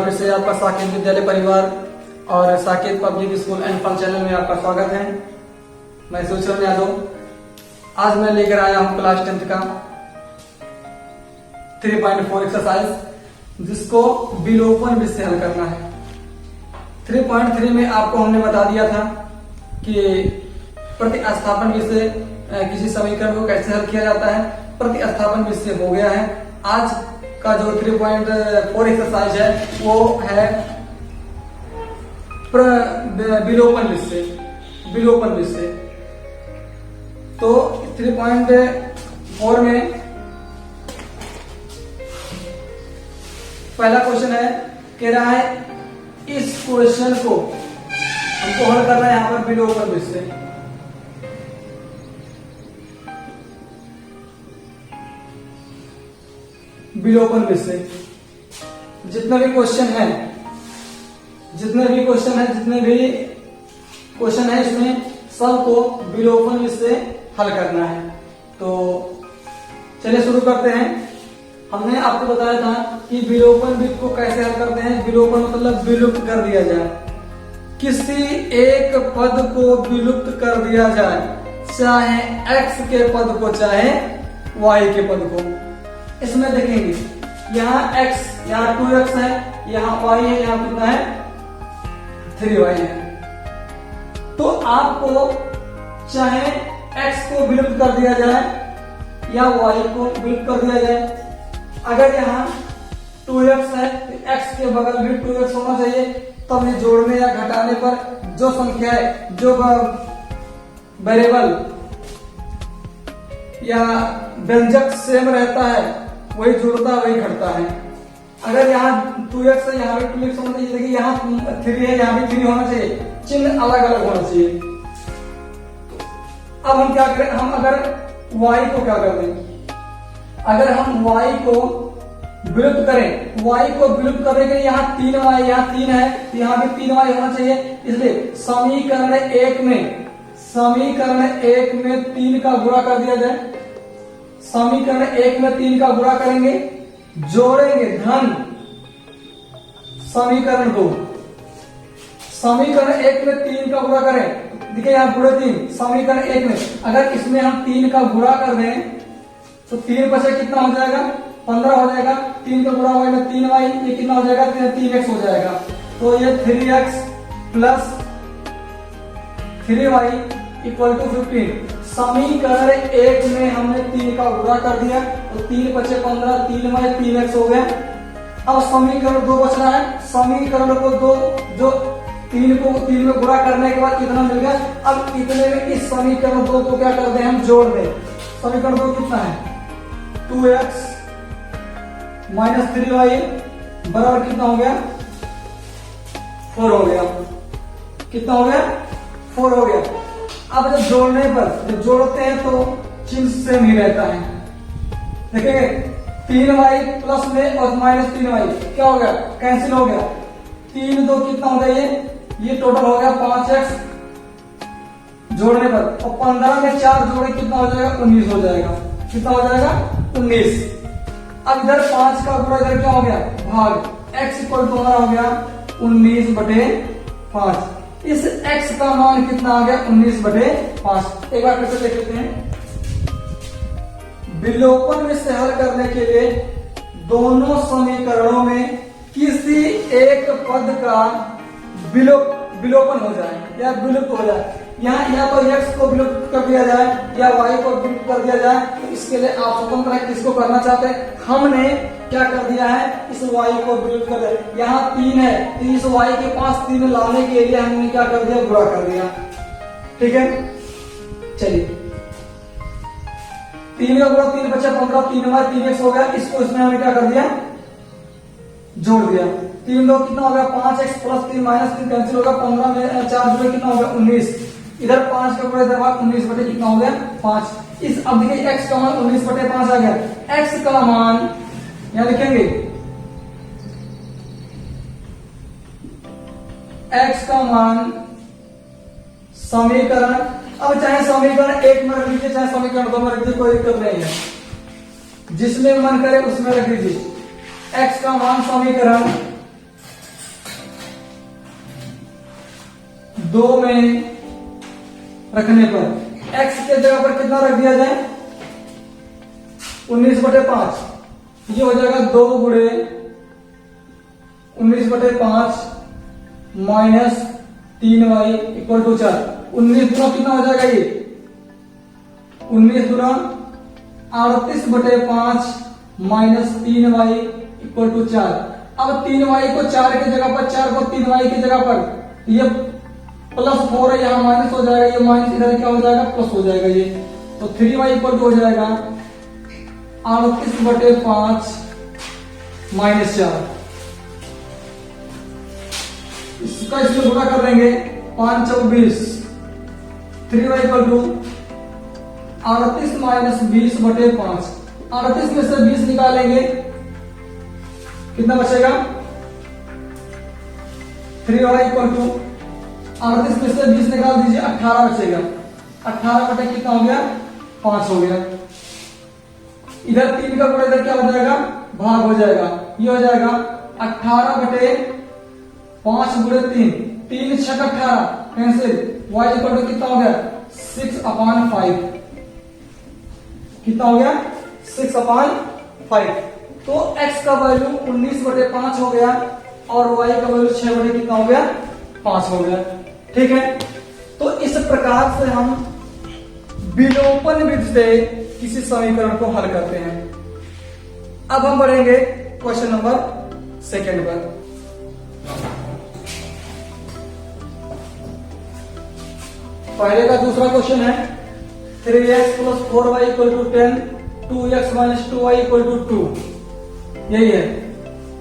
बार फिर से आपका साकेत विद्यालय परिवार और Saket public school and fun channel में आपका स्वागत है। मैं सुचरण यादव। आज मैं लेकर आया हूं क्लास 10th का 3.4 एक्सरसाइज, जिसको विलोपन विषय हल करना है। 3.3 में आपको हमने बता दिया था कि प्रतिस्थापन विषय किसी समीकरण को कैसे हल किया जाता है। प्रतिस्थापन विषय हो गया है। आज का जो 3.4 एक्सरसाइज है वो है विलोपन विषय। विलोपन विषय तो 3.4 में पहला क्वेश्चन है, कह रहा है इस क्वेश्चन को हमको हल करना है यहां पर विलोपन विषय। विलोपन विषय जितने भी क्वेश्चन है इसमें सबको विलोपन विषय हल करना है। तो चलिए शुरू करते हैं। हमने आपको बताया था कि विलोपन विधि को कैसे हल करते हैं। विलोपन मतलब विलुप्त कर दिया जाए, किसी एक पद को विलुप्त कर दिया जाए, चाहे x के पद को चाहे y के पद को। इसमें देखेंगे यहाँ x, यहाँ 2x है, यहाँ y है, यहाँ कितना है 3y है। तो आपको चाहे x को विलुप्त कर दिया जाए या y को विलुप्त कर दिया जाए। अगर यहाँ 2x है तो x के बगल भी 2x होना चाहिए, तब ये जोड़ने या घटाने पर जो संख्या है, जो वेरिएबल या व्यंजक सेम रहता है, वही जुड़ता है वही घटता है। अगर यहाँ 2x है, यहाँ भी 2x होना चाहिए। देखिए यहाँ 3 है, यहाँ भी 3 होना चाहिए, चिन्ह अलग अलग होना चाहिए। अब हम क्या करें, हम अगर y को क्या कर दें, अगर हम y को विलुप्त करें, y को विलुप्त करने के लिए यहाँ 3y, यहाँ 3 है, यहाँ भी 3y होना चाहिए। इसलिए समीकरण 1 में 3 का गुणा कर दिया जाए। समीकरण 1 में 3 का गुणा करेंगे, जोड़ेंगे धन समीकरण 2। समीकरण 1 में 3 का गुणा करें, देखिए यहाँ गुणे 3 समीकरण 1 में। अगर इसमें हम 3 का गुणा कर दें तो 3 बचे कितना हो जाएगा, 15 हो जाएगा। 3 का गुणा होगा 3y, ये कितना हो जाएगा, 3x हो जाएगा। तो ये 3x plus 3y equal to 15। समीकरण 1 में हमने 3 का गुणा कर दिया तो 3 बचे 15, 3y 3x हो गया। अब समीकरण 2 बच रहा है। समीकरण को 2 जो 3 को 3 में गुणा करने के बाद कितना मिल गया। अब इतने में इस समीकरण 2 को क्या कर दें, हम जोड़ दें। समीकरण 2 कितना है, 2x माइनस 3y बराबर कितना हो गया, 4 हो गया। कितना हो गया, 4 हो गया। अब जब जोड़ने पर, जब जोड़ते हैं तो चिन्ह सेम ही रहता है। देखेंगे 3y प्लस में और माइनस 3y क्या हो गया, कैंसिल हो गया। 3 2 कितना हो गया, ये टोटल हो गया 5x जोड़ने पर, और 15 में 4 जोड़े कितना हो जाएगा, 19 हो जाएगा। कितना हो जाएगा, 19। अब इधर 5 का गुणा इधर क्या हो गया, भाग, x इक्वल टू हमारा हो गया 19/5। इस x का मान कितना आ गया, 19/5। एक बार फिर से देख लेते हैं। विलोपन विषय हल करने के लिए दोनों समीकरणों में किसी एक पद का विलोपन हो जाए या विलुप्त हो जाए। यहाँ या तो x को विलुप्त कर दिया जाए या y को विलुप्त कर दिया जाए। तो इसके लिए आप स्वतंत्र है किसको करना चाहते हैं। हमने क्या कर दिया है, इस y को विलुप्त कर दिया। यहाँ 3 है तो इस y के पास 3 लाने के लिए हमने क्या कर दिया, गुणा कर दिया। ठीक है, चलिए 3 का गुणा 3 बचा 15, 3y 3x हो गया। इसको इसमें हमने क्या कर दिया, जोड़ दिया। 3 2 कितना हो गया, 5x प्लस 3 माइनस 3 कैंसिल होगा। 15 में 4 जुड़े कितना हो गया, 19। इधर 5 का गुणा इधर भाग, 19 बटे कितना हो गया, 5। इस अब देखिए x का मान 19/5 आ गया। x का मान यहां लिखेंगे, x का मान समीकरण, अब चाहे समीकरण 1 में रख लीजिए चाहे समीकरण 2 में रख दीजिए, कोई दिक्कत नहीं है। जिसमें मन करे उसमें रख दीजिए। x का मान समीकरण 2 में रखने पर x के जगह पर कितना रख दिया जाए, 19/5। ये हो जाएगा 2 गुणे 19/5 माइनस 3y इक्वल टू 4। 19 गुना कितना हो जाएगा ये, 19 गुना 38/5 माइनस 3y इक्वल टू 4। अब 3y को 4 की जगह पर, 4 को 3y की जगह पर, ये +4 है, यहाँ माइनस हो जाएगा, ये माइनस इधर क्या हो जाएगा, प्लस हो जाएगा ये। तो 3y इक्वल टू हो जाएगा 38/5 माइनस 4। इसका इसमें गुणा कर देंगे, 5 × 24। 3y equal to 38 minus 20/5। 38 में से 20 निकालेंगे, कितना बचेगा, 3y इक्वल टू 38 में से 20 निकाल दीजिए, 18 बचेगा। 18 बटे कितना हो गया, 5 हो गया। इधर 3 का गुणा इधर क्या हो जाएगा, भाग हो जाएगा। ये हो जाएगा 18 बटे 5 गुणे 3, 3 × 6 = 18, कैंसिल। y इक्वल टू कितना हो गया, 6/5। कितना हो गया, 6/5। तो x का वैल्यू 19/5 हो गया और y का वैल्यू 6 बटे कितना हो गया, 5 हो गया। ठीक है, तो इस प्रकार से हम विलोपन विधि से किसी समीकरण को हल करते हैं। अब हम बढ़ेंगे क्वेश्चन नंबर 2 पर। पहले का दूसरा क्वेश्चन है 3x + 4y = 10, 2x - 2y = 2। यही है,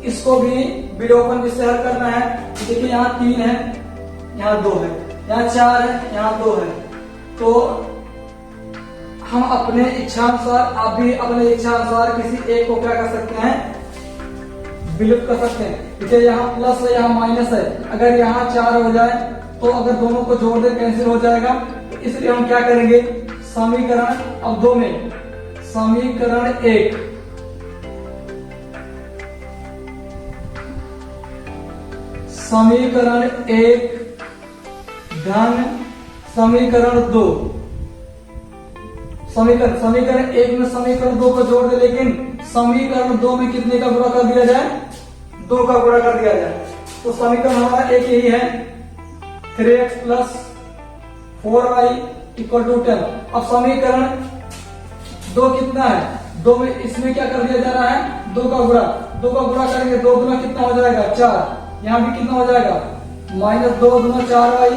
इसको भी विलोपन विधि से हल करना है। देखिए यहाँ 3 है, यहाँ 2 है, यहाँ 4 है, यहाँ 2 है। तो हम अपने इच्छानुसार, आप भी अपने इच्छानुसार किसी एक को क्या कर सकते हैं, विलुप्त कर सकते हैं। देखिए यहाँ प्लस है, यहाँ माइनस है, अगर यहाँ 4 हो जाए तो अगर दोनों को जोड़ दे कैंसिल हो जाएगा। तो इसलिए हम क्या करेंगे, समीकरण अब 2 में समीकरण 1 समीकरण 1 धन समीकरण 2। समीकरण 1 में समीकरण 2 को जोड़ दे, लेकिन समीकरण 2 में कितने का गुणा कर दिया जाए, 2 का गुणा कर दिया जाए। तो समीकरण हमारा एक यही है, 3x + 4y = 10। अब समीकरण 2 कितना है, 2 में इसमें क्या कर दिया जा रहा है, 2 का गुणा। 2 का गुणा करेंगे, 2 गुना कितना हो जाएगा, 4। यहाँ भी कितना हो जाएगा, -2 गुना 4y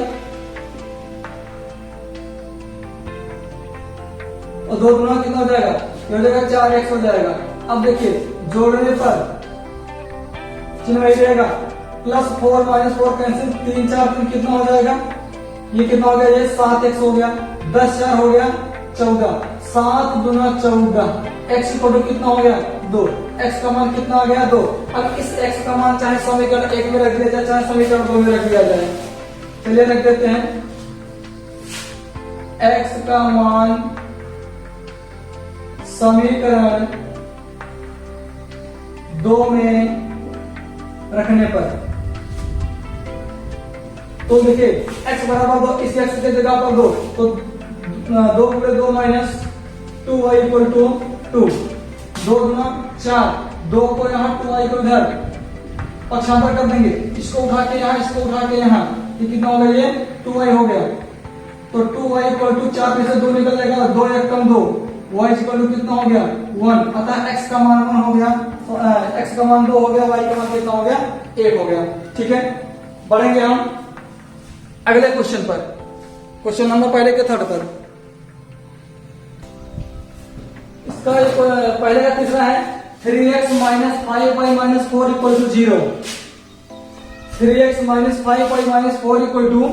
और 2 गुना कितना हो जाएगा, ये हो जाएगा 4x हो जाएगा। अब देखिए जोड़ने पर चिन्ह वही रहेगा, +4 - 4 कैंसिल, 3 × 4 कितना हो जाएगा, ये कितना हो गया, ये 7x हो गया। 10 × 4 हो गया 14, 7 गुना 14, x = कितना हो गया, 2। x का मान कितना आ गया, 2। अब इस x का मान चाहे समीकरण 1 में रख दिया जाए, चाहे समीकरण 2 में रख दिया जाए। चलिए रख देते हैं, x का मान समीकरण 2 में रखने पर, तो देखिए x बराबर 2, इस x की जगह पर 2, तो 2 × 2 - 2y = 2। 2 गुना 4, 2 को यहाँ 2y को इधर पक्षांतर कर देंगे, इसको उठा के यहाँ, इसको उठा के यहाँ, ये कितना हो गया, ये 2y हो गया। तो 2y = 4 में से 2 निकल जाएगा, 2 × 1 = 2, y = कितना हो गया, 1। अतः x का मान 1 हो गया, तो x का मान 2 हो गया, y का मान कितना हो गया, 1 हो गया। ठीक है, बढ़ेंगे हम अगले क्वेश्चन पर, क्वेश्चन नंबर पहले के 3rd पर। इसका पहले का तीसरा है 3x - 5y - 4 = 0। 3x - 5y - 4 =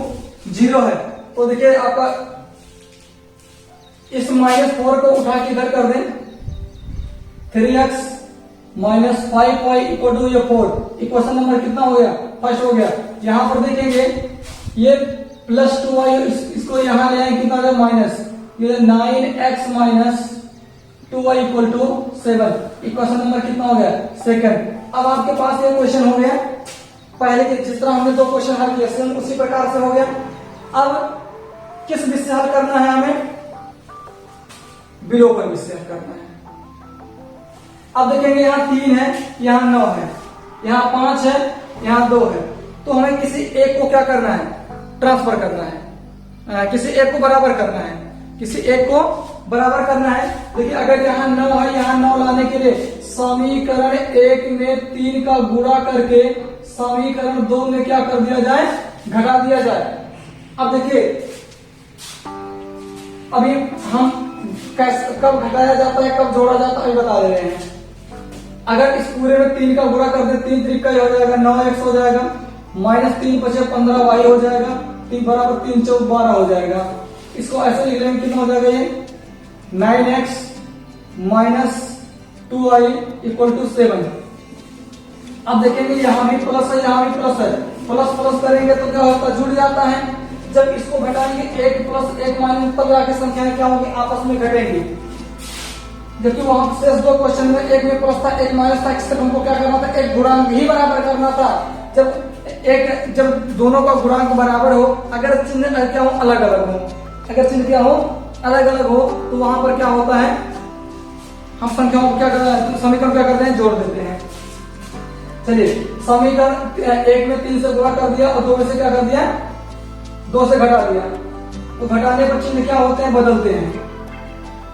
0 है। तो देखिए आपका इस -4 को उठा के इधर कर दें, 3x - 5y = 4। इक्वेशन नंबर कितना हो गया, फर्स्ट हो गया। यहां पर देखेंगे ये +2y, इसको यहां ले आए, कितना हो गया, माइनस, ये 9x - 2y = 7। इक्वेशन नंबर कितना हो गया, सेकंड। अब आपके पास ये क्वेश्चन हो गया, पहले के जिस तरह हमने 2 क्वेश्चन हल किए सेम उसी प्रकार से हो गया। अब किस विधि से हल करना है हमें? विलोपन विधि से हल करना है। अब देखेंगे यहाँ 3 है, यहाँ 9 है, यहाँ 5 है, यहाँ 2 है, तो हमें किसी एक को क्या करना है? ट्रांसफर करना है, किसी एक को बराबर करना है, किसी एक को बराबर करना है। देखिए अगर यहाँ 9 है, यहाँ 9 लाने के लिए समीकरण 1 में 3 का गुणा करके समीकरण 2 में क्या कर दिया जाए? घटा दिया जाए। अब देखिए अभी हम कैसे, कब घटाया जाता है, कब जोड़ा जाता है, बता दे रहे हैं। अगर इस पूरे में 3 का गुणा कर दे, 3 त्रिका हो जाएगा, 9x हो जाएगा, -3 × 15y हो जाएगा, 3 बराबर 3 × 4 12 हो जाएगा। इसको ऐसे लिख लेंगे, कितना हो जाएगा ये? 9x - 2y = 7। अब देखेंगे यहाँ भी प्लस है, यहाँ भी प्लस है, प्लस प्लस करेंगे तो क्या होता है? जुड़ जाता है। जब इसको घटाएंगे 1 + 1 - तब जाके संख्याएं क्या होंगी? आपस में घटेंगी। जबकि वहां शेष 2 क्वेश्चन में एक में प्लस था, एक माइनस था, इससे हमको क्या करना था? एक गुणांक ही बराबर करना था। जब दोनों का गुणांक बराबर हो, अगर चिन्ह क्या हो? अलग अलग हो, अगर चिन्ह क्या हो? अलग अलग हो, तो वहां पर क्या होता है? हम संख्याओं को क्या समीकरण क्या करते हैं? जोड़ देते हैं। चलिए समीकरण 1 में 3 से गुणा कर दिया और 2 में से क्या कर दिया? 2 से घटा दिया। तो घटाने पर चिन्ह क्या होते हैं? बदलते हैं।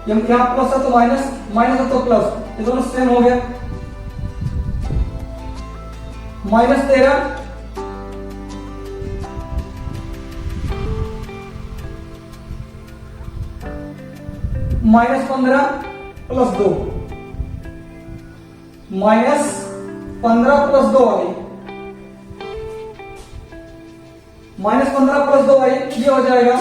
यहाँ प्लस है तो माइनस, माइनस है तो प्लस, ये दोनों सेम हो गया। -13 -15 + 2, -15 + 2 आई, -15 + 2 आई, ये हो जाएगा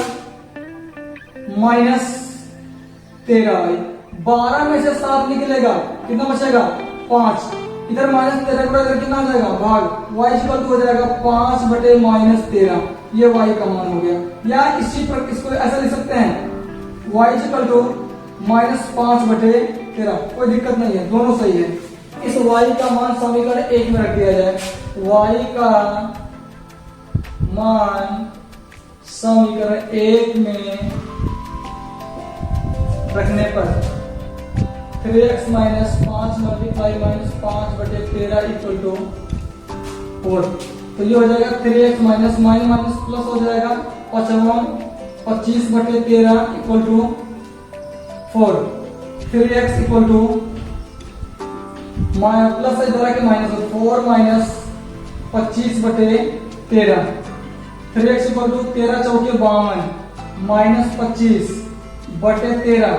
-13 आई। 12 में से 7 निकलेगा, कितना बचेगा? 5। इधर -13 को इधर कितना हो जाएगा? भाग, y = हो जाएगा 5/-13, ये y का मान हो गया। या इसी पर इसको ऐसा लिख सकते हैं, y = -5/13, कोई दिक्कत नहीं है, दोनों सही है। इस y का मान समीकरण 1 में रख दिया जाए। y का मान समीकरण 1 में रखने पर 3x - 5 × -5/13 = 4। तो ये हो जाएगा 3x माइनस प्लस हो जाएगा 25/13 = 4। 3x = प्लस है इधर के माइनस, 4 - 25/13। 3x = 13 × 4 = 52 -25/13।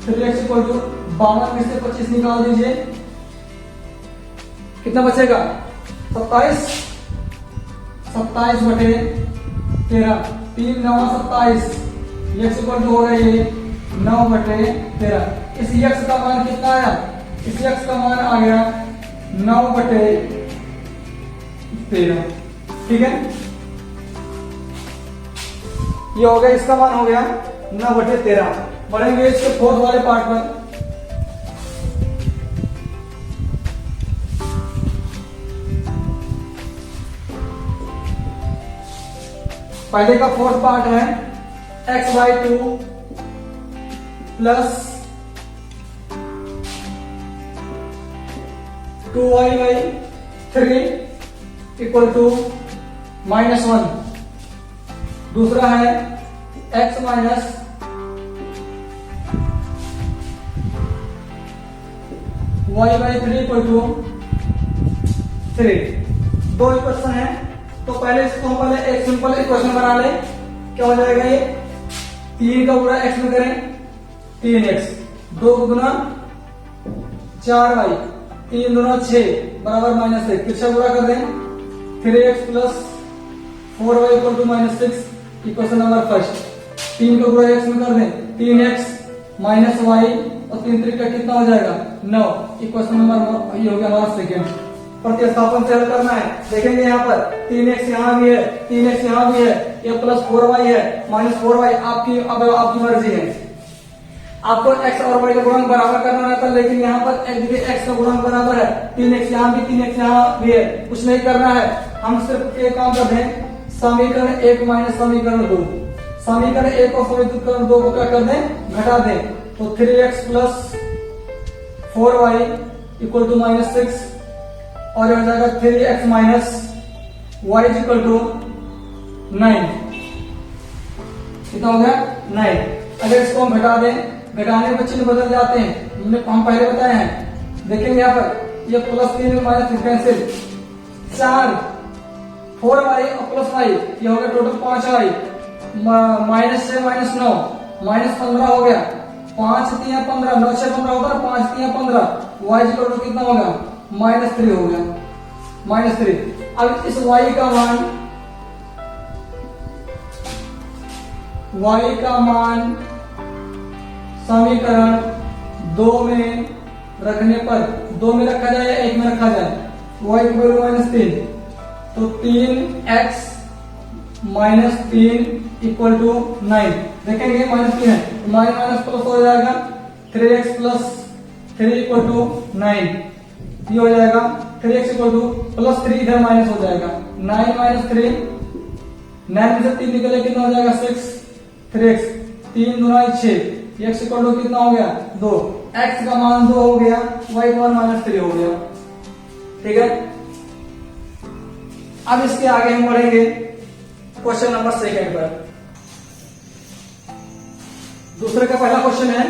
3x = 52 में से 25 निकाल दीजिए, कितना बचेगा? 27। 27/13, 3 × 9 = 27। x = हो गया ये 9/13। इस x का मान कितना आया? इस x का मान आ गया 9/13। ठीक है, ये हो गया, इसका मान हो गया 9/13। बढ़ेंगे इसके 4th वाले पार्ट पर। पहले का 4th पार्ट है x/2 + 2y/3 = -1। दूसरा है x - y/3 = 3। 2 इक्वेशन है, तो पहले इसको हम पहले एक सिंपल इक्वेशन बना ले। क्या हो जाएगा? ये 3 का गुणा x में करें 3x, 2 को गुणा 4y, 3 दूना 6 बराबर -1। किसका गुणा कर दें? 3x + 4y = -6। Equation number first. 3 का गुणा x में कर दें 3x - y और 3 3 का कितना हो जाएगा? 9। इक्वेशन नंबर ये हो गया हमारा सेकेंड। प्रतिस्थापन से हल करना है। देखेंगे यहाँ पर 3x यहाँ भी है, 3x यहाँ भी है, ये +4y है, -4y। आपकी मर्जी है, आपको x और y का गुणांक बराबर करना रहता है, लेकिन यहाँ पर x का गुणांक बराबर है, 3x यहाँ भी 3x यहाँ भी है, कुछ नहीं करना है। हम सिर्फ एक काम करते हैं, समीकरण 1 माइनस समीकरण 2। समीकरण 1 और समीकरण 2 को क्या कर दें, घटा दें। तो 3x plus 4y equal to -6 और हो जाएगा 3x minus y equal to 9। कितना हो गया 9। अगर इसको हम घटा दें, घटाने पर चिन्ह बदल जाते हैं, हम पहले बताए हैं। देखेंगे यहाँ पर ये +3 माइनस कैंसिल 4 4y और प्लस y ये हो गया टोटल 5y -6 -9 -15 हो गया। 5 3 15 9 6 15 होगा, 5 3 15 y इक्वल टू कितना होगा -3 हो गया -3। अब इस y का मान समीकरण 2 में रखने पर 2 में रखा जाए या 1 में रखा जाए, y की वैल्यू -3 तो 3x -3 इक्वल टू 9। देखेंगे -3 है तो माइनस प्लस हो जाएगा 3x प्लस 3 इक्वल टू 9। ये हो जाएगा 3x इक्वल टू +3 इधर माइनस हो जाएगा 9 माइनस 3 9 में से 3 निकले कितना हो जाएगा 6 3x 3 दूना 6 x इक्वल टू कितना हो गया 2। x का मान 2 हो गया, y का मान -3 हो गया। ठीक है, अब इसके आगे हम बढ़ेंगे क्वेश्चन नंबर 2 पर। दूसरे का पहला क्वेश्चन है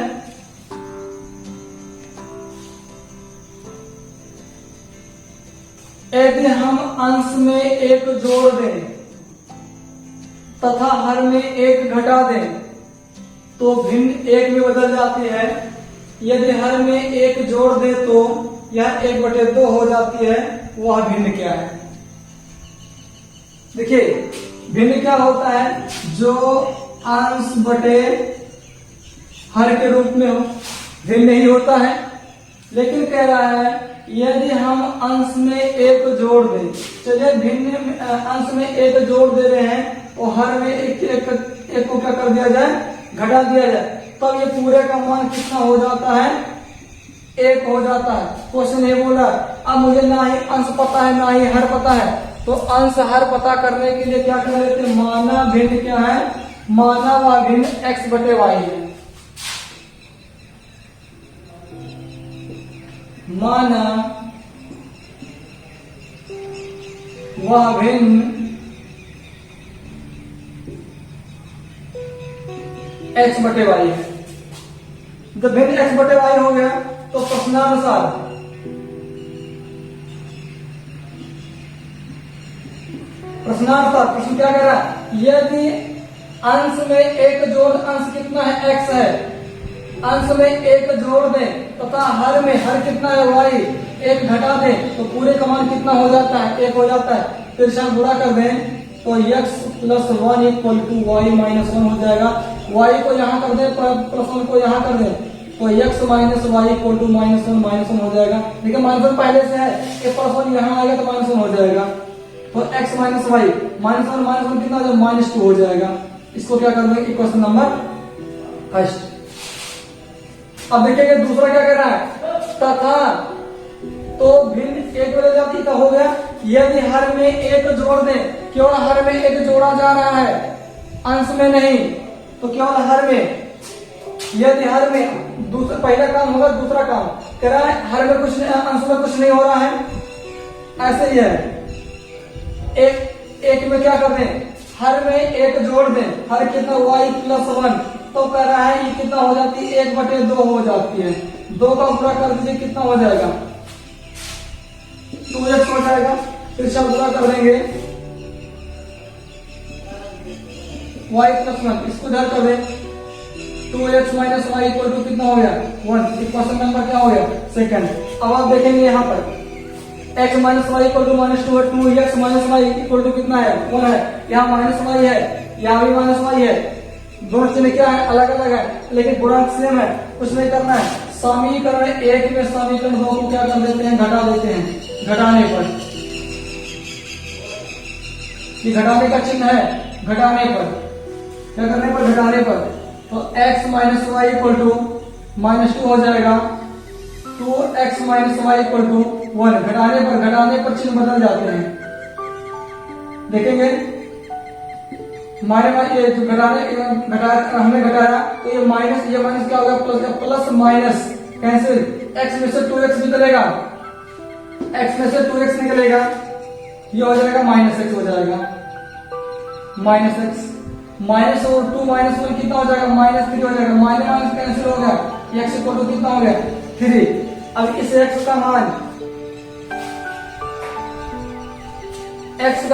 यदि हम अंश में 1 जोड़ दें तथा हर में 1 घटा दें तो भिन्न 1 में बदल जाती है। यदि हर में 1 जोड़ दे तो यह 1/2 हो जाती है, वह भिन्न क्या है। देखिए भिन्न क्या होता है, जो अंश बटे हर के रूप में हो भिन्न नहीं होता है। लेकिन कह रहा है यदि हम अंश में 1 जोड़ दें, चलिए भिन्न अंश में 1 जोड़ दे रहे हैं और हर में एक को क्या कर दिया जाए, घटा दिया जाए, तब ये पूरे का मान कितना हो जाता है 1 हो जाता है। क्वेश्चन ये बोला अब मुझे ना ही अंश पता है ना ही हर पता है, तो अंश हर पता करने के लिए क्या कर लेते हैं, माना भिन्न क्या है, माना व भिन्न x बटे y है। माना वह भिन्न x बटे y है। जब भिन्न x बटे y हो गया तो प्रश्नानुसार प्रश्न क्या कह रहा है, यदि अंश में 1 जोड़ अंश कितना है x है, अंश में 1 जोड़ दें तथा हर में हर कितना है y 1 घटा दें तो पूरे का मान कितना हो जाता है 1 हो जाता है। फिर से हम गुणा कर दें तो x plus 1 equal to y minus 1 हो जाएगा। y को यहाँ कर दें प्लस 1 को यहाँ कर दें तो x minus Y equal to -1 हो जाएगा। देखिए -1 पहले से है, एक प्लस 1 यहाँ आएगा तो -1 हो जाएगा। तो x माइनस वाई -1 कितना हो जाएगा -2 हो जाएगा। इसको क्या कर देंगे इक्वेशन नंबर 1। अब देखिए दूसरा क्या कह रहा है, तथा तो भिन्न 1 बदल जाती तो हो गया। यदि हर में 1 जोड़ दें, केवल हर में 1 जोड़ा जा रहा है अंश में नहीं, तो केवल हर में, यदि हर में दूसरा पहला काम होगा, दूसरा काम कह रहा है हर में कुछ नहीं, अंश में कुछ नहीं हो रहा है, ऐसे ही है। एक में क्या कर दें, हर में 1 जोड़ दें, हर कितना y प्लस 1 तो कह रहा है ये कितना हो जाती है 1/2 हो जाती है। 2 का पूरा कर दीजिए कितना हो जाएगा 2x हो जाएगा। फिर से पूरा कर देंगे y प्लस 1, इसको इधर कर दें 2x minus Y equal to कितना हो गया 1। इक्वेशन नंबर क्या हो गया सेकंड। अब आप देखेंगे यहाँ पर x minus Y equal to -2 है, 2x minus Y equal to कितना है 1 है, यहाँ माइनस वाई है, यहाँ भी माइनस वाई है, दोनों चिन्ह क्या है अलग अलग है लेकिन गुणांक सेम है, कुछ नहीं करना है। समीकरण 1 में समीकरण 2 को क्या कर देते हैं घटा देते हैं, घटाने पर ये घटाने का चिन्ह है, घटाने पर क्या करने पर घटाने पर तो x minus Y equal to -2 हो जाएगा, 2x minus Y equal to 1। घटाने पर चिन्ह बदल जाते हैं। देखेंगे ये जो हमने घटाया तो ये माइनस क्या होगा, प्लस माइनस कैंसिल, x में से 2x निकलेगा, x में से 2x निकलेगा, ये हो जाएगा माइनस x हो जाएगा, माइनस x, माइनस और 2 माइनस 1 कितना हो जाएगा, -3 हो जाएगा, माइनस माइनस कैंसिल हो गया, x इक्वल टू कितना हो गया 3। अब इस x का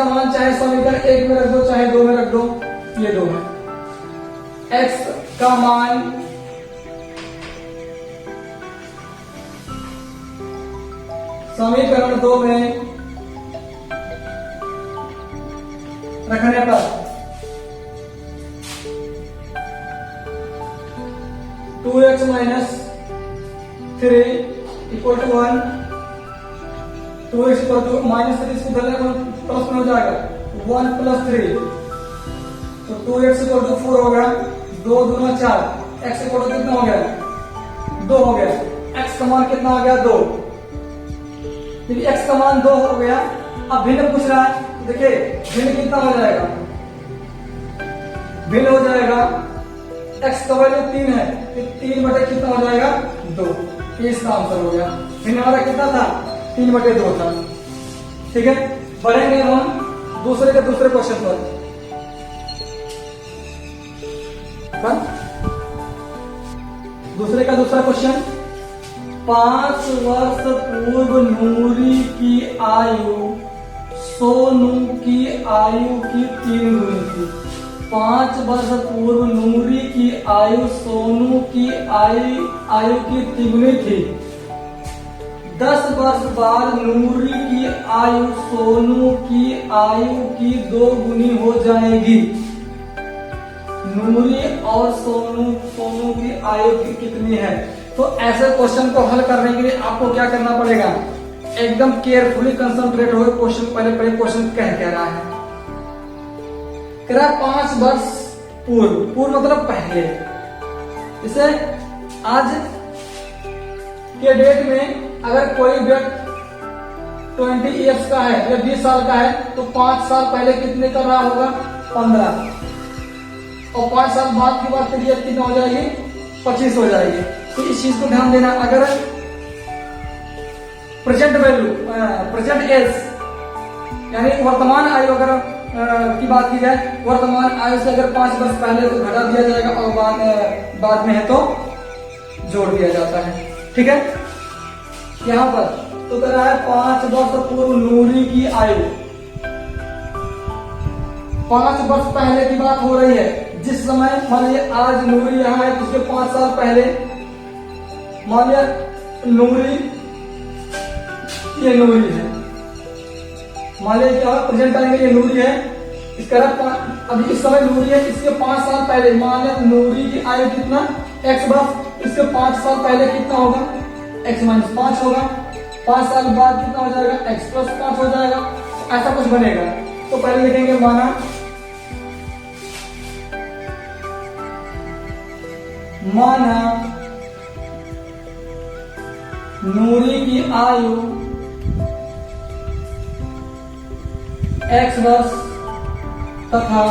मान चाहे समीकरण 1 में रख दो चाहे 2 में रख दो, ये 2 है। x का मान समीकरण 2 में रखने पर 2x minus 3 equal to 1, 2x equal to -3 इसको प्लस में हो जाएगा 1 + 3, तो 2x इक्वल टू 4 हो गया, 2 दूना 4, x इक्वल टू कितना हो गया 2 हो गया, x का मान कितना आ गया 2, यदि x का मान 2 हो गया। अब भिन्न पूछ रहा है, देखिए भिन्न कितना हो जाएगा, भिन्न हो जाएगा x का वैल्यू 3 है, 3 बटे कितना हो जाएगा 2, इसका आंसर हो गया। भिन्न हमारा कितना था 3 बटे 2 था। ठीक है, बढ़ेंगे हम दूसरे क्वेश्चन पर। दूसरे का दूसरा क्वेश्चन, 5 वर्ष पूर्व नूरी की आयु सोनू की आयु की 3 गुनी थी। 5 वर्ष पूर्व नूरी की आयु सोनू की आयु की 3 गुनी थी। 10 वर्ष बाद नूरी की आयु सोनू की आयु की 2 गुनी हो जाएगी। नूरी और सोनू की आयु की कितनी है? तो ऐसे क्वेश्चन को हल करने के लिए आपको क्या करना पड़ेगा, एकदम केयरफुली कंसंट्रेट हो क्वेश्चन, पहले क्वेश्चन कह रहा है, 5 वर्ष पूर्व मतलब पहले। इसे आज के डेट में अगर कोई व्यक्ति 20 ईयर्स का है या 20 साल का है तो 5 साल पहले कितने कर रहा होगा 15, और 5 साल बाद की बात करिए कितना हो जाएगी 25 हो जाएगी। तो इस चीज को ध्यान देना। अगर प्रेजेंट वैल्यू प्रेजेंट एज यानी वर्तमान आयु अगर की बात की जाए, वर्तमान आयु से अगर 5 वर्ष पहले तो घटा दिया जाएगा और बाद में है तो जोड़ दिया जाता है। ठीक है, यहां पर तो कह रहा है 5 वर्ष पूर्व नूरी की आयु, 5 वर्ष पहले की बात हो रही है। जिस समय मान लीजिए आज नूरी यहाँ है, उसके 5 साल पहले मान लिया नूरी, ये नूरी है, मान लिया क्या प्रेजेंट टाइम में ये नूरी है, इसका अभी इस समय नूरी है, इसके 5 साल पहले मान लिया नूरी की आयु कितना x वर्ष, इसके 5 साल पहले कितना होगा x - 5 होगा, 5 साल बाद कितना हो जाएगा x + 5 हो जाएगा, ऐसा कुछ बनेगा। तो पहले लिखेंगे माना नूरी की आयु x वर्ष तथा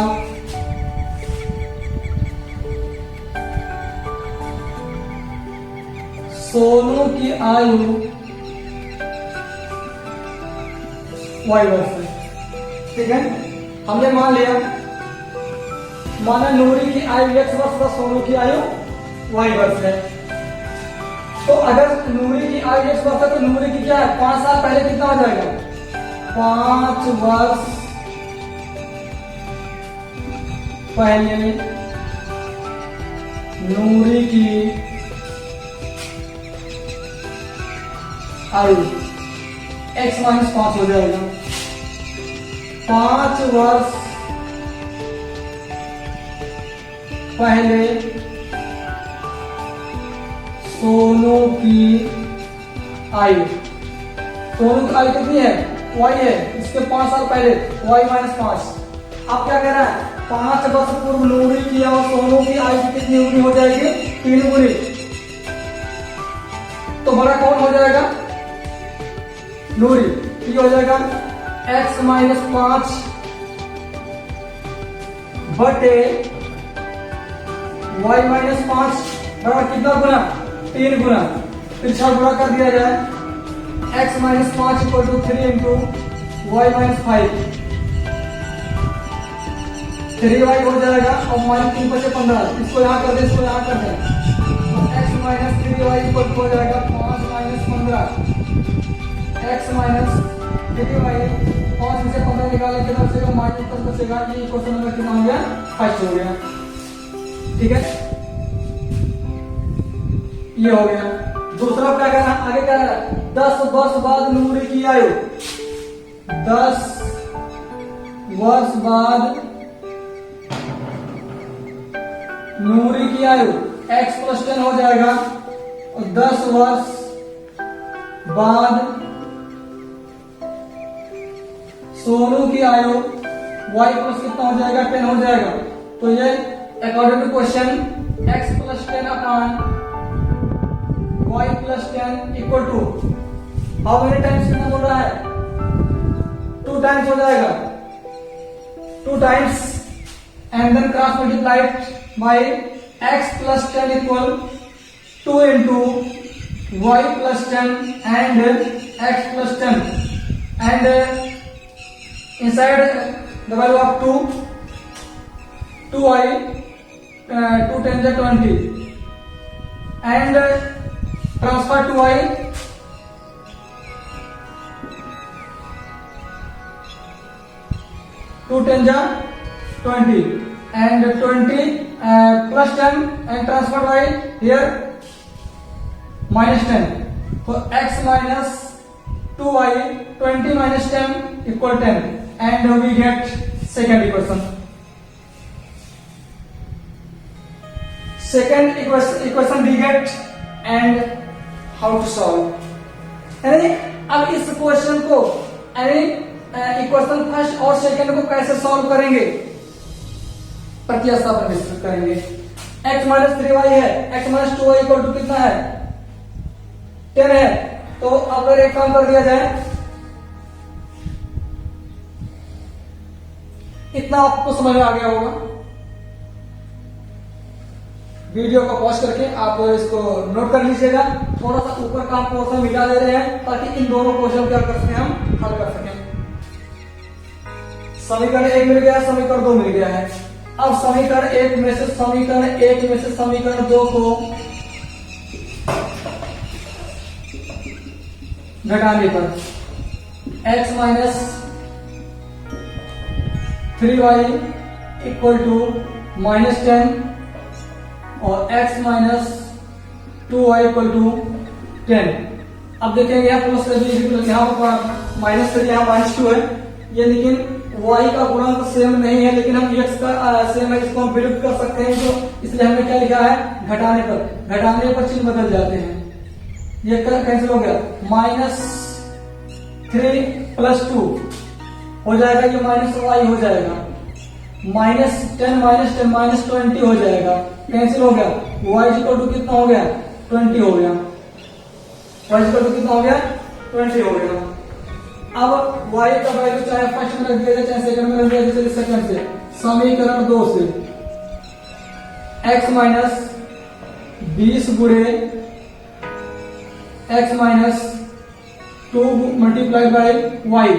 सोनू की आयु y वर्ष है। ठीक है, हमने मान लिया, माना नूरी की आयु x वर्ष तथा सोनू की आयु y वर्ष है। तो अगर नूरी की आयु x वर्ष है तो नूरी की क्या है 5 साल पहले कितना हो जाएगा 5 वर्ष पहले नूरी की आयु x - 5 हो जाएगा। 5 वर्ष पहले सोनू की आयु, सोनू की आयु कितनी है y है, इसके 5 साल पहले y - 5। आप क्या कह रहा है 5 वर्ष पूर्व नूरी की और सोनू की आयु की कितनी गुनी हो जाएगी 3 गुनी। तो बड़ा कौन हो जाएगा नूरी, ये हो जाएगा x - 5 बटे y माइनस 5 बराबर कितना गुना, 3 गुना, फिर 6 गुना कर दिया जाए, x minus 5 equal to 3 into Y minus 5, 3y हो जाएगा और माइनस 3 बचे 15, इसको यहाँ कर दे, इसको यहाँ कर दे, तो x minus 3y equal to हो जाएगा 5 माइनस 15, x माइनस 3y, 5 में से 15 निकालें कितना बचेगा, माइनस 10 बचेगा, ये क्वेश्चन नंबर कितना हो गया, फर्स्ट हो गया। ठीक है, ये हो गया। दूसरा क्या करना, आगे क्या है, 10 वर्ष बाद नूरी की आयु, 10 वर्ष बाद नूरी की आयु x प्लस 10 हो जाएगा, और 10 वर्ष बाद सोनू की आयु y प्लस कितना हो जाएगा, 10 हो जाएगा। तो ये according to question x plus 10 upon y plus 10 equal to how many times कितना बोल रहा है, 2 टाइम्स हो जाएगा, 2 times and then cross multiplied by x plus 10 equal 2 into y plus 10 and x plus 10 and inside the value of 2y 2 10 is 20 and transfer to y 2 10 is 20 and 20 plus 10 and transfer y here minus 10, so x minus 2y 20 minus 10 equal 10 and we get second equation. Second equation we get and how to solve. यानी अब इस question को यानी equation first और second को कैसे solve करेंगे, प्रतिस्थापन विस्तृत करेंगे। x माइनस 3y है, x minus 2y equal to कितना है, 10 है। तो अगर एक काम कर दिया जाए, इतना आपको समझ में आ गया होगा। वीडियो को पॉज करके आप इसको नोट कर लीजिएगा। थोड़ा सा ऊपर का पोर्शन मिटा दे रहे हैं ताकि इन दोनों क्वेश्चन क्या कर सकें, हम हल कर सकें। समीकरण 1 मिल गया, समीकरण 2 मिल गया है। अब समीकरण 1 में से समीकरण 2 को घटाने पर x minus 3y equal to minus 10 और x minus 2y equal to 10। अब देखेंगे यहाँ प्लस यहाँ पर माइनस 3 यहाँ माइनस 2 है ये, लेकिन y का गुणांक सेम नहीं है, लेकिन हम x का सेम है, इसको हम विलुप्त कर सकते हैं। तो इसलिए हमने क्या लिखा है, घटाने पर चिन्ह बदल जाते हैं। ये कैंसिल हो गया, माइनस 3 प्लस 2 हो जाएगा, ये माइनस y हो जाएगा, माइनस 10 माइनस 20 हो जाएगा, कैंसिल हो गया। y इक्वल टू कितना हो गया, 20 हो गया, y इक्वल टू कितना हो गया, 20 हो गया। अब y का वैल्यू चाहे फर्स्ट में रख दिया जाए चाहे सेकंड में रख दिया जाए, सेकंड से समीकरण 2 से x माइनस 20 गुणे x minus 2 multiply by y,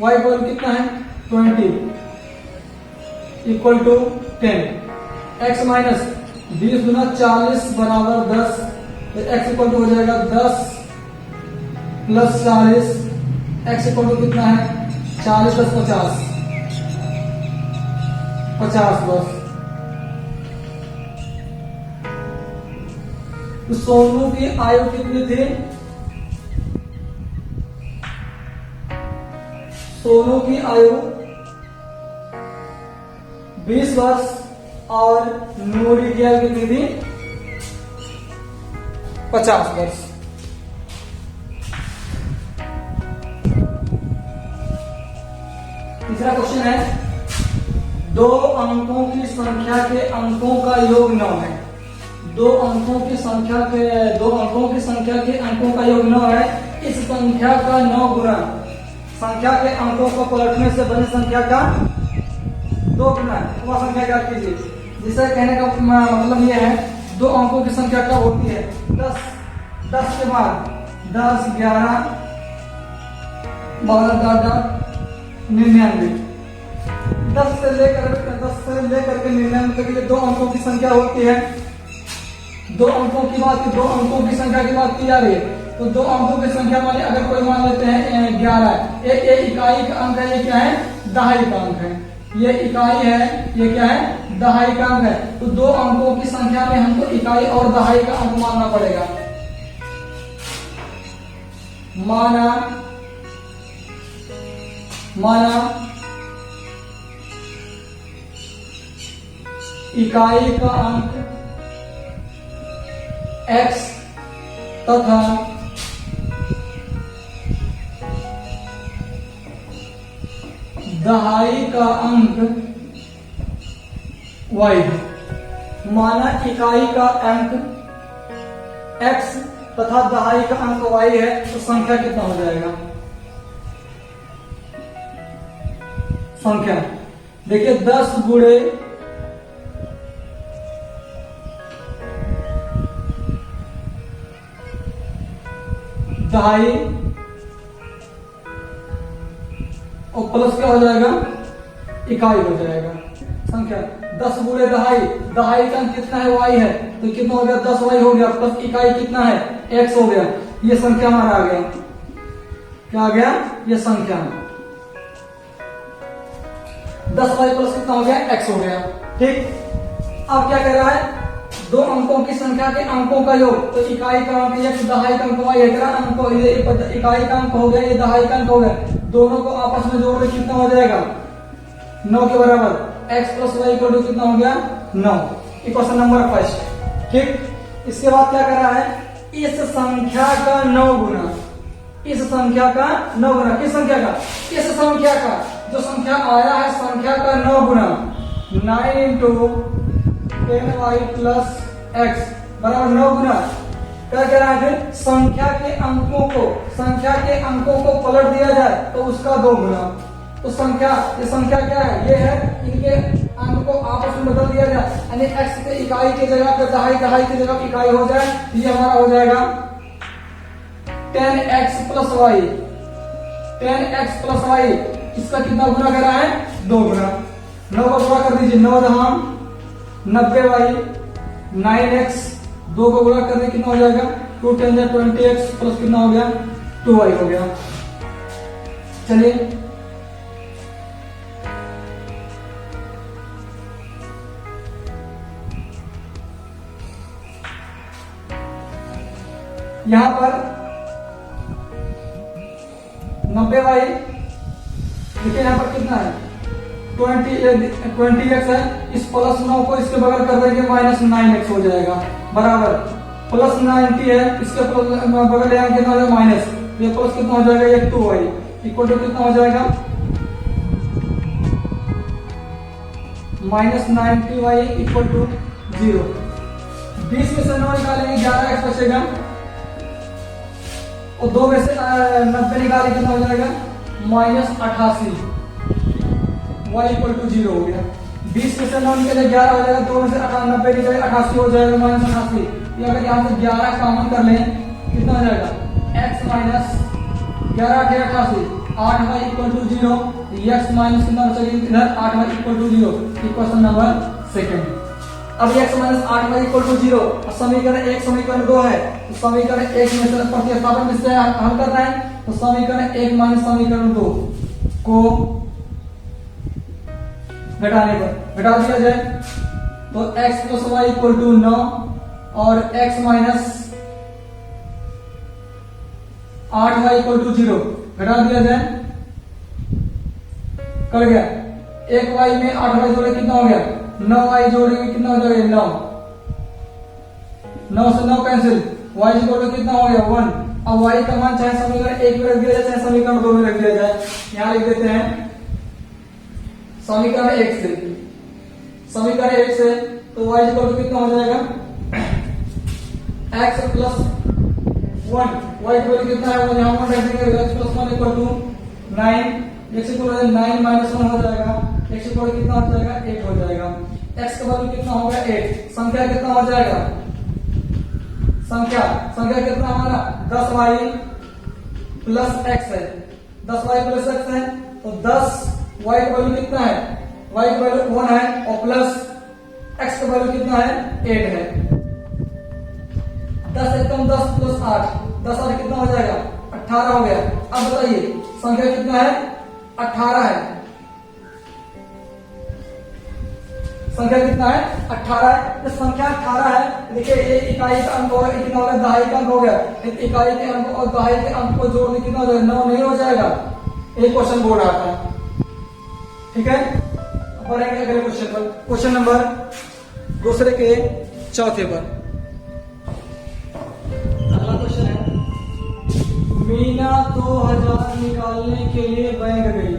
y equal कितना है 20 इक्वल टू 10, x माइनस 20 गुना 40 बराबर 10, x इक्वल टू हो जाएगा 10 प्लस 40, x इक्वल टू कितना है 40 प्लस 50, 50 बस। तो सोनू की आयु कितनी थी, सोनू की आयु 20 वर्ष और नूरी की आयु कितनी थी 50 वर्ष। तीसरा क्वेश्चन है, 2 अंकों की संख्या के अंकों का योग 9 है। 2 अंकों की संख्या के अंकों का योग 9 है। इस संख्या का 9 गुना संख्या के अंकों को पलटने से बनी संख्या का दो गुना वह संख्या ज्ञात कीजिए। जिसे कहने का मतलब ये है, दो अंकों की संख्या क्या होती है? 10 के बाद 10, 11, 12, 99। 10 से लेकर के 99 तक ये दो अंकों की संख्या होती है। दो अंकों की संख्या की बात की जा रही है। तो दो अंकों की संख्या वाले अगर कोई मान लेते हैं 11, ये इकाई का अंक है, ये क्या है? दहाई का अंक है। ये इकाई है, ये क्या है? दहाई का अंक है। तो दो अंकों की संख्या में हमको इकाई और दहाई का अंक मानना पड़ेगा। माना इकाई का अंक x तथा दहाई का अंक y है। माना इकाई का अंक x तथा दहाई का अंक y है, तो संख्या कितना हो जाएगा? संख्या देखिए 10 गुणे दहाई और प्लस क्या हो जाएगा? इकाई हो जाएगा। संख्या 10 गुणे दहाई का अंक कितना है? y है। तो कितना हो गया? 10y हो गया, प्लस इकाई कितना है? x हो गया। ये संख्या हमारा आ गया। क्या आ गया? ये संख्या 10y प्लस कितना हो गया? x हो गया। ठीक। अब क्या कह रहा है? दो अंकों की संख्या के अंकों का योग। तो इकाई का अंक x, दहाई का अंक y है। ये इकाई का अंक हो गया, ये दहाई का अंक हो गया। दोनों को आपस में जोड़ के कितना हो जाएगा? 9 के बराबर। x plus y equal to कितना हो गया? 9। Equation number first. ठीक। इसके बाद क्या कर रहा है? इस संख्या का 9 गुना। इस संख्या का 9 गुना। किस संख्या का? इस संख्या का जो संख्या आया है, संख्या का 9 गुना। 9 इंटू 10y प्लस x बराबर 9 गुना। क्या कह रहा है? फिर संख्या के अंकों को पलट दिया जाए तो उसका 2 गुना। तो ये संख्या क्या है? ये है, इनके अंक को आपस में बदल दिया जाए, यानी x के इकाई की जगह पे दहाई की जगह इकाई हो जाए। ये हमारा हो जाएगा 10x plus y। 10x plus y इसका कितना गुना कर रहा है? 2 गुना। 9 का गुणा कर दीजिए। 9 दहाम 90y 9x 2 को गुणा करने कितना हो जाएगा? 2 10 20x प्लस कितना हो गया? 2y हो गया। चलिए यहां पर 90y देखिए, यहां पर कितना है? 20x है। इस प्लस 9 को इसके बगल कर देंगे, माइनस 9x हो जाएगा बराबर। प्लस 90 है, इसके बगल यहाँ कितना हो जाएगा? माइनस। ये प्लस कितना हो जाएगा? ये 2y इक्वल टू कितना हो जाएगा? Minus 90y equal to 0। 20 में से 9 निकालेंगे, 11x बचेगा। और 2 में से 90 निकाले, कितना हो जाएगा? माइनस 88 y इक्वल टू 0 हो गया। 20 में से 9 निकले 11 हो जाएगा। 2 में से 90 निकले 88 हो जाएगा, माइनस 88। ये अगर यहाँ से 11 कॉमन कर लें, कितना हो जाएगा? x माइनस 11 के 88 8y equal to 0। x minus कितना बचेगा? इधर 8y equal to 0। Equation number second. अब x minus 8y equal to 0। समीकरण 1 समीकरण 2 है, तो समीकरण 1 में से प्रतिस्थापन में से हल करना है। तो समीकरण 1 माइनस समीकरण 2 को घटा दिया जाए तो x plus Y equal to 9 और x minus 8y equal to 0 घटा दिया जाए। कर गया। 1y में 8y जोड़े कितना हो गया? 9y जोड़ेंगे कितना हो जाएगा? 9 से 9 कैंसिल। y जोड़े कितना हो गया? 1। अब y का मान चाहे समीकरण 1 में रख दिया जाए, चाहे समीकरण 2 में रख दिया जाए। यहां लिख देते हैं समीकरण 1 से तो y इक्वल टू कितना हो जाएगा? x plus 1। y equal to कितना है? यहाँ 1 रख देंगे। x plus 1 equal to 9। x equal to 9 minus 1 हो जाएगा। x की वैल्यू कितना हो जाएगा 8 हो जाएगा। x का वैल्यू कितना होगा 8, संख्या कितना हो जाएगा, संख्या कितना हमारा 10y प्लस x है, 10y प्लस x है, तो 10y का वैल्यू कितना है, y का वैल्यू 1 है और प्लस x का वैल्यू कितना है 8 है। 10 एकदम 10 प्लस 8, 10 और कितना हो जाएगा 18 हो गया। अब बताइए संख्या कितना है 18 है, संख्या कितना है 18 है। तो संख्या 18 है, देखिए ये इकाई का अंक होगा, कितना हो गया दहाई का अंक हो गया, इकाई के अंक और दहाई के अंक को जोड़ने कितना हो जाएगा 9 नहीं हो जाएगा, एक क्वेश्चन बोर्ड आता है। ठीक है, अब बढ़ेंगे अगले क्वेश्चन पर, क्वेश्चन नंबर दूसरे के चौथे पर। अगला क्वेश्चन है, मीना 2000 निकालने के लिए बैंक गई,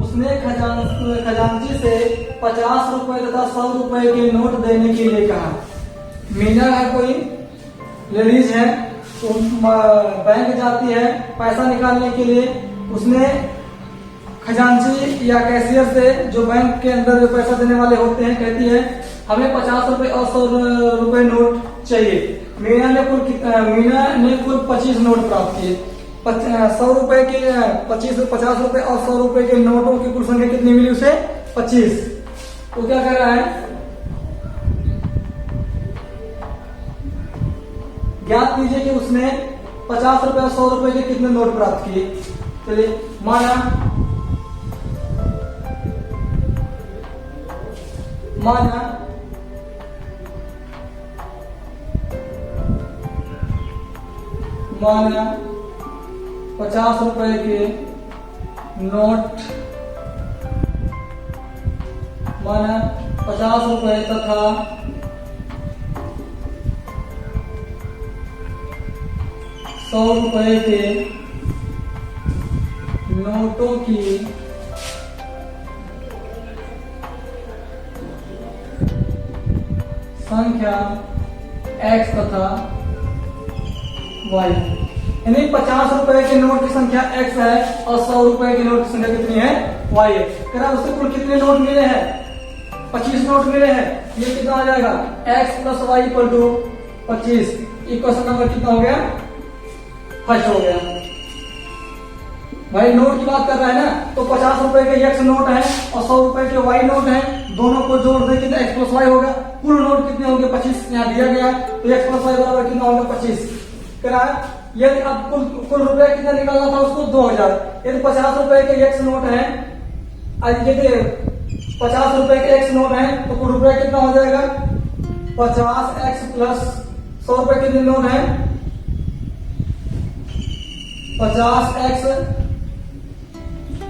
उसने खजांची से 50 रुपए तथा 100 रुपए के नोट देने के लिए कहा। मीना है कोई लेडीज है, तो बैंक जाती है पैसा निकालने के लिए, उसने खजांची या कैशियर से जो बैंक के अंदर जो पैसा देने वाले होते हैं कहती है हमें 50 रुपए और 100 रुपए नोट चाहिए। मीना ने कुल 25 नोट प्राप्त किए। 100 रुपए के 50 रुपए और 100 रुपए के नोटों की कुल संख्या कितनी मिली उसे 25। तो क्या कर रहा है, ज्ञात कीजिए कि उसने 50 रुपए और 100 रुपए के कितने नोट प्राप्त किए। चलिए माना माना 50 रुपए के नोट, माना 50 रुपए तथा 100 रुपए के नोटों की संख्या x तथा y, यानी 50 रुपए के नोट की संख्या x है और 100 रुपए के नोट की संख्या कितनी है y है। कह रहा उससे कुल कितने नोट मिले हैं 25 नोट मिले हैं। ये कितना आ जाएगा x plus Y equal to 25। Equation number कितना हो गया फर्स्ट हो गया। भाई नोट की बात कर रहा है ना, तो 50 रुपए के x नोट है और 100 रुपए के y नोट है, दोनों को जोड़ दे कितना x प्लस वाई होगा। कुल नोट कितने होंगे 25 यहाँ दिया गया, तो x प्लस वाई बराबर कितना होगा 25। कह रहा है यदि अब कुल रुपया कितना निकालना था उसको 2000। यदि 50 रुपए के x नोट है, यदि 50 रुपए के x नोट है तो कुल रुपया कितना हो जाएगा 50x प्लस 100 रुपए कितने नोट है 50x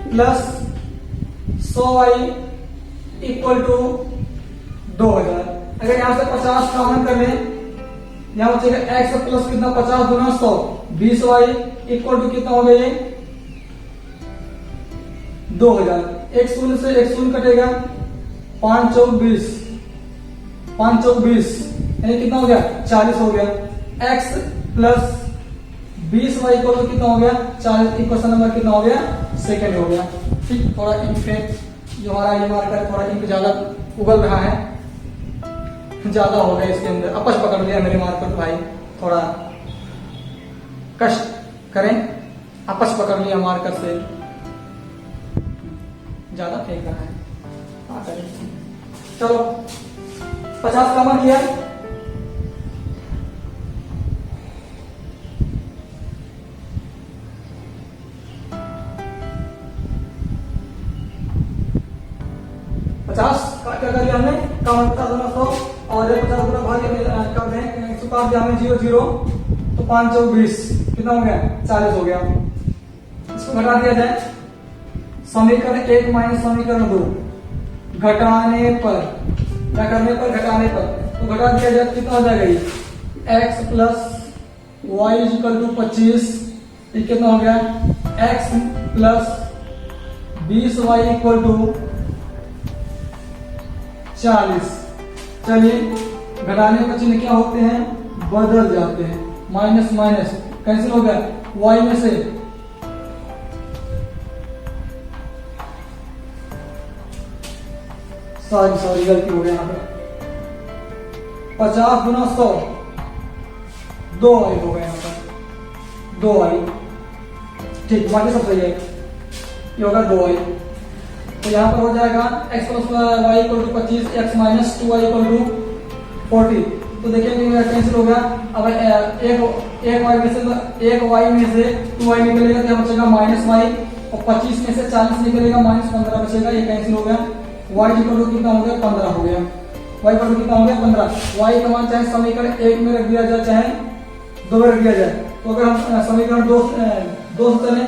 plus 100y equal to 2000। अगर यहां से 50 कॉमन कर लें, यहां बचेगा x प्लस कितना 50 गुना 100 20y इक्वल टू कितना हो गया ये 2000। एक शून्य से एक शून्य कटेगा 5 चौक 20, 5 चौक 20 यानी कितना हो गया 40 हो गया। x plus 20y equal to कितना हो गया 40। इक्वेशन नंबर कितना हो गया सेकंड हो गया। ठीक, थोड़ा इंक पे जो हमारा ये मार्कर थोड़ा इंक ज्यादा उगल रहा है, ज्यादा हो गया इसके अंदर, अपच पकड़ लिया मेरे मार्कर भाई, थोड़ा कष्ट करें, अपच पकड़ लिया मार्कर से, ज्यादा फेंक रहा है। हाँ करें, चलो 50 कॉमन किया, क्या कर लिया हमने कॉमन 50 गुना 100 और 50 गुना भाग कर दें 105 दिया हमने 0 0 तो 5 चौक 20 कितना हो गया 40 हो गया। इसको घटा दिया जाए, समीकरण 1 माइनस समीकरण 2 घटाने पर, क्या करने पर घटाने पर, तो घटा दिया जाए कितना हो जाएगा ये x plus Y equal to 25, ये कितना हो गया x plus 20y equal to 40। चलिए घटाने का चिन्ह क्या होते हैं बदल जाते हैं, माइनस माइनस कैंसिल हो गया, y में से सॉरी गलती हो गया यहाँ पे, 50 गुना 100 2y हो गया यहाँ पर 2y, ठीक, बाकी सब सही है, ये होगा 2y। तो यहाँ पर हो जाएगा x plus Y equal to 25, x minus 2y equal to 40। तो देखिए कैंसिल हो गया। अब एक y में से 2y निकलेगा तो यहाँ बचेगा माइनस वाई, और 25 में से 40 निकलेगा माइनस 15 बचेगा, ये कैंसिल हो गया। y इक्वल टू कितना हो गया 15 हो गया, y इक्वल टू कितना हो गया 15। y का मान चाहे समीकरण 1 में रख दिया जाए चाहे 2 में रख दिया जाए, तो अगर हम समीकरण 2 से चले,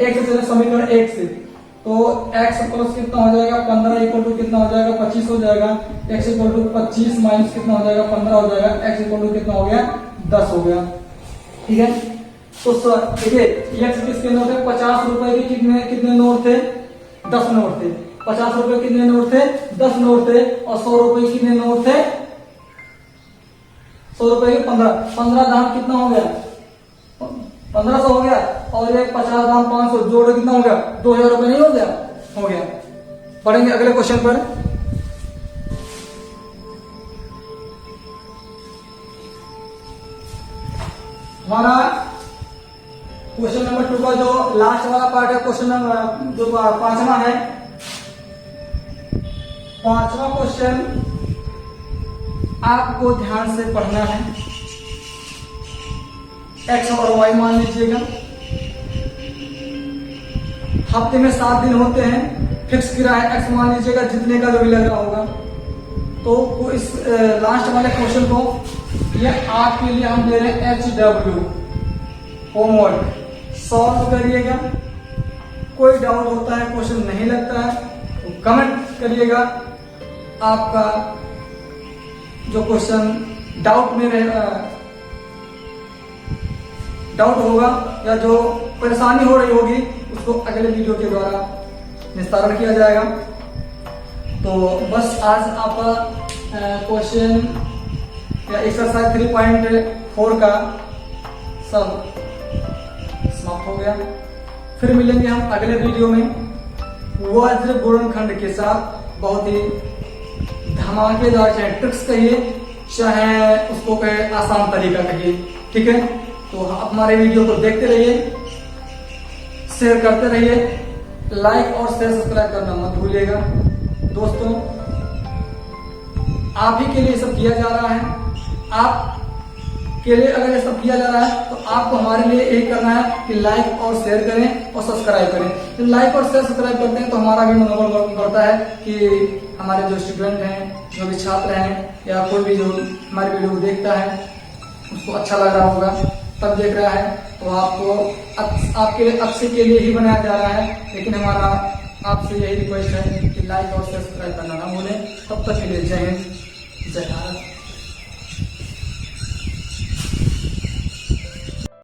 1 से चले समीकरण 1 से, तो x प्लस कितना हो जाएगा 15 इक्वल टू कितना हो जाएगा 25 हो जाएगा, x इक्वल टू 25 माइनस कितना हो जाएगा 15 हो जाएगा, x इक्वल टू कितना हो गया 10 हो गया, ठीक है। तो देखिए x किसके नोट थे, 50 रुपए के कितने नोट थे, 10 नोट थे। 50 रुपए कितने नोट थे, 10 नोट थे, और 100 रुपए कितने नोट थे, 100 रुपए के 15 दाम कितना हो गया 1500 हो गया, और ये 50 दाम 500 जोड़ कितना हो गया 2000 रुपए नहीं हो गया। पढ़ेंगे अगले क्वेश्चन पर। हमारा क्वेश्चन नंबर 2 का जो लास्ट वाला पार्ट है, क्वेश्चन नंबर जो 5वां है, 5वां क्वेश्चन आपको ध्यान से पढ़ना है। x और y मान लीजिएगा, हफ्ते में 7 दिन होते हैं, फिक्स किराया x मान लीजिएगा, जितने का जो भी लग रहा होगा। तो इस लास्ट वाले क्वेश्चन को ये आपके लिए हम दे रहे हैं HW होमवर्क, सॉल्व करिएगा। कोई डाउट होता है, क्वेश्चन नहीं लगता है तो कमेंट करिएगा। आपका जो क्वेश्चन डाउट होगा या जो परेशानी हो रही होगी उसको अगले वीडियो के द्वारा निस्तारण किया जाएगा। तो बस आज आपका क्वेश्चन या एक्सरसाइज 3.4 का सब समाप्त हो गया। फिर मिलेंगे हम अगले वीडियो में वज्र गुणनखंड के साथ, बहुत ही धमाकेदार, चाहे ट्रिक्स कहिए चाहे उसको कहे आसान तरीका कहिए, ठीक है। तो हमारे वीडियो को देखते रहिए, शेयर करते रहिए, लाइक और शेयर सब्सक्राइब करना मत भूलिएगा। दोस्तों आप ही के लिए सब किया जा रहा है, आप के लिए अगर ये सब किया जा रहा है तो आपको हमारे लिए यही करना है कि लाइक और शेयर करें और सब्सक्राइब करें। तो लाइक और शेयर सब्सक्राइब करते हैं तो हमारा भी मनोबल बढ़ता है कि हमारे जो स्टूडेंट हैं, जो भी छात्र हैं, या कोई भी जो हमारे वीडियो को देखता है उसको अच्छा लग रहा होगा, तब देख रहा है। तो आपको आपके अच्छे के लिए ही बनाया जा रहा है, लेकिन हमारा आपसे यही रिक्वेस्ट है कि लाइक और सब्सक्राइब करना ना भूलें। तब तक के लिए जय हिंद, जय भारत।